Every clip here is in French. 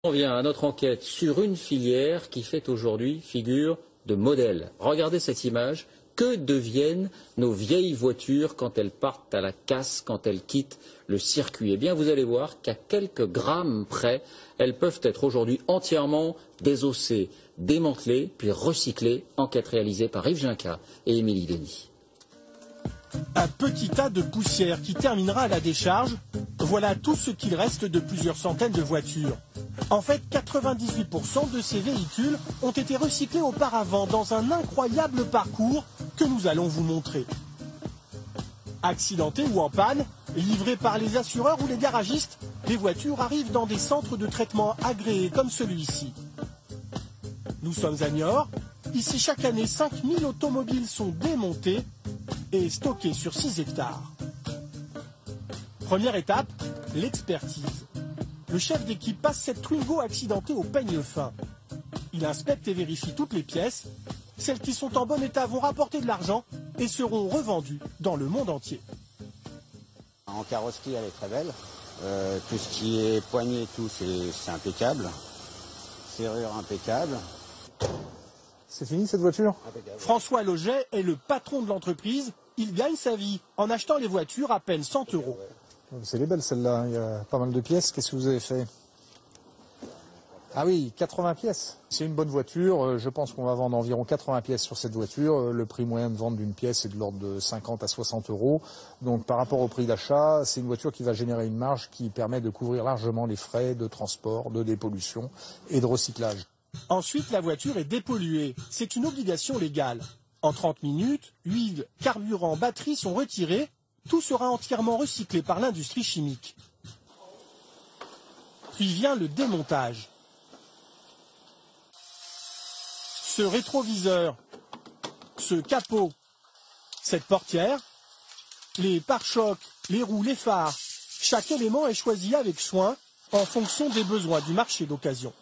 On vient à notre enquête sur une filière qui fait aujourd'hui figure de modèle. Regardez cette image. Que deviennent nos vieilles voitures quand elles partent à la casse, quand elles quittent le circuit? Eh bien, vous allez voir qu'à quelques grammes près, elles peuvent être aujourd'hui entièrement désossées, démantelées, puis recyclées. Enquête réalisée par Yves Ginca et Émilie Denis. Un petit tas de poussière qui terminera à la décharge. Voilà tout ce qu'il reste de plusieurs centaines de voitures. En fait, 98% de ces véhicules ont été recyclés auparavant dans un incroyable parcours que nous allons vous montrer. Accidentées ou en panne, livrées par les assureurs ou les garagistes, les voitures arrivent dans des centres de traitement agréés comme celui-ci. Nous sommes à Niort. Ici, chaque année, 5000 automobiles sont démontées et stockées sur 6 hectares. Première étape, l'expertise. Le chef d'équipe passe cette Twingo accidentée au peigne fin. Il inspecte et vérifie toutes les pièces. Celles qui sont en bon état vont rapporter de l'argent et seront revendues dans le monde entier. En carrosserie, elle est très belle. Tout ce qui est poignée et tout, c'est impeccable. Serrure impeccable. C'est fini cette voiture? François Loget est le patron de l'entreprise. Il gagne sa vie en achetant les voitures à peine 100 €. C'est les belles celles-là, il y a pas mal de pièces. Qu'est-ce que vous avez fait? Ah oui, 80 pièces. C'est une bonne voiture, je pense qu'on va vendre environ 80 pièces sur cette voiture. Le prix moyen de vente d'une pièce est de l'ordre de 50 à 60 €. Donc par rapport au prix d'achat, c'est une voiture qui va générer une marge qui permet de couvrir largement les frais de transport, de dépollution et de recyclage. Ensuite, la voiture est dépolluée. C'est une obligation légale. En 30 minutes, huile, carburant, batterie sont retirés. Tout sera entièrement recyclé par l'industrie chimique. Puis vient le démontage. Ce rétroviseur, ce capot, cette portière, les pare-chocs, les roues, les phares, chaque élément est choisi avec soin en fonction des besoins du marché d'occasion.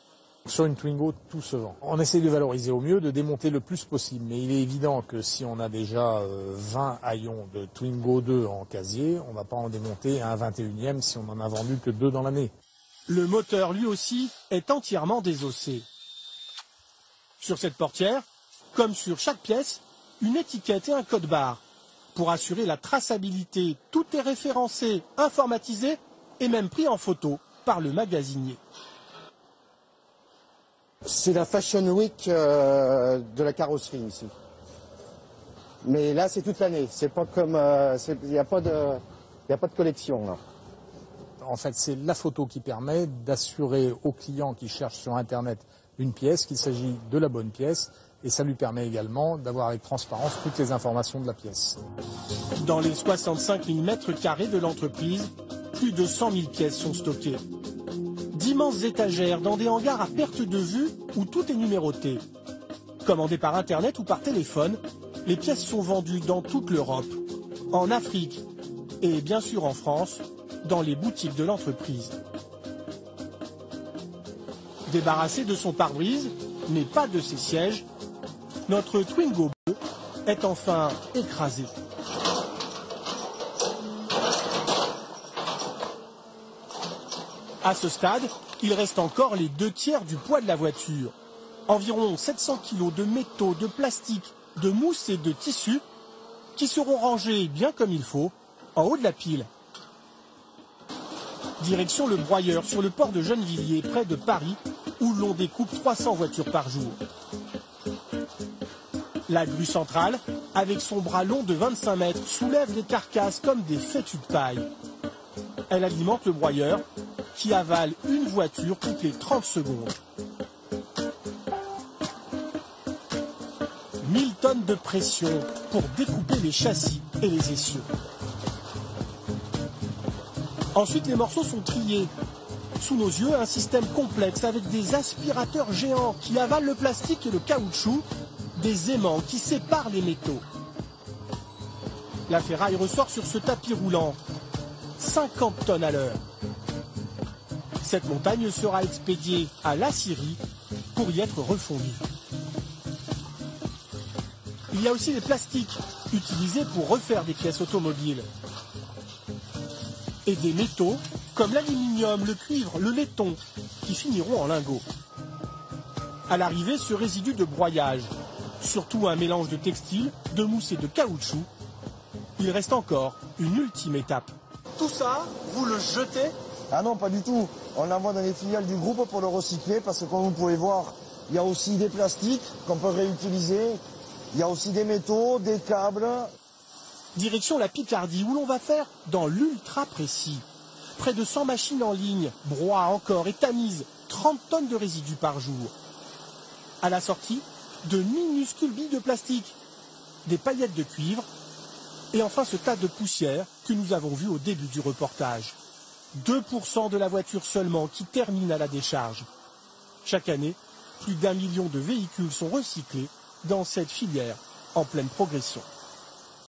Sur une Twingo, tout se vend. On essaie de valoriser au mieux, de démonter le plus possible. Mais il est évident que si on a déjà 20 haillons de Twingo 2 en casier, on ne va pas en démonter un 21e si on n'en a vendu que 2 dans l'année. Le moteur, lui aussi, est entièrement désossé. Sur cette portière, comme sur chaque pièce, une étiquette et un code barre. Pour assurer la traçabilité, tout est référencé, informatisé et même pris en photo par le magasinier. C'est la Fashion Week de la carrosserie ici. Mais là, c'est toute l'année. C'est pas comme, il n'y a pas de collection là. En fait, c'est la photo qui permet d'assurer au client qui cherche sur Internet une pièce qu'il s'agit de la bonne pièce. Et ça lui permet également d'avoir avec transparence toutes les informations de la pièce. Dans les 65 000 mètres carrés de l'entreprise, plus de 100 000 pièces sont stockées. D'immenses étagères dans des hangars à perte de vue où tout est numéroté. Commandées par Internet ou par téléphone, les pièces sont vendues dans toute l'Europe, en Afrique et bien sûr en France, dans les boutiques de l'entreprise. Débarrassé de son pare-brise, mais pas de ses sièges, notre Twingo est enfin écrasé. À ce stade, il reste encore les 2/3 du poids de la voiture. Environ 700 kg de métaux, de plastique, de mousse et de tissu qui seront rangés bien comme il faut en haut de la pile. Direction le broyeur sur le port de Gennevilliers, près de Paris, où l'on découpe 300 voitures par jour. La grue centrale, avec son bras long de 25 mètres, soulève les carcasses comme des fétus de paille. Elle alimente le broyeur, qui avale une voiture toutes les 30 secondes. 1000 tonnes de pression pour découper les châssis et les essieux. Ensuite, les morceaux sont triés. Sous nos yeux, un système complexe avec des aspirateurs géants qui avalent le plastique et le caoutchouc, des aimants qui séparent les métaux. La ferraille ressort sur ce tapis roulant, 50 tonnes à l'heure. Cette montagne sera expédiée à la Syrie pour y être refondue. Il y a aussi les plastiques utilisés pour refaire des pièces automobiles. Et des métaux comme l'aluminium, le cuivre, le laiton, qui qui finiront en lingots. À l'arrivée, ce résidu de broyage, surtout un mélange de textile, de mousse et de caoutchouc. Il reste encore une ultime étape. Tout ça, vous le jetez? Ah non, pas du tout. On l'envoie dans les filiales du groupe pour le recycler parce que comme vous pouvez voir, il y a aussi des plastiques qu'on peut réutiliser. Il y a aussi des métaux, des câbles. Direction la Picardie où l'on va faire dans l'ultra précis. Près de 100 machines en ligne, broient encore et tamisent 30 tonnes de résidus par jour. À la sortie, de minuscules billes de plastique, des paillettes de cuivre et enfin ce tas de poussière que nous avons vu au début du reportage. 2% de la voiture seulement qui termine à la décharge. Chaque année, plus d'1 million de véhicules sont recyclés dans cette filière en pleine progression.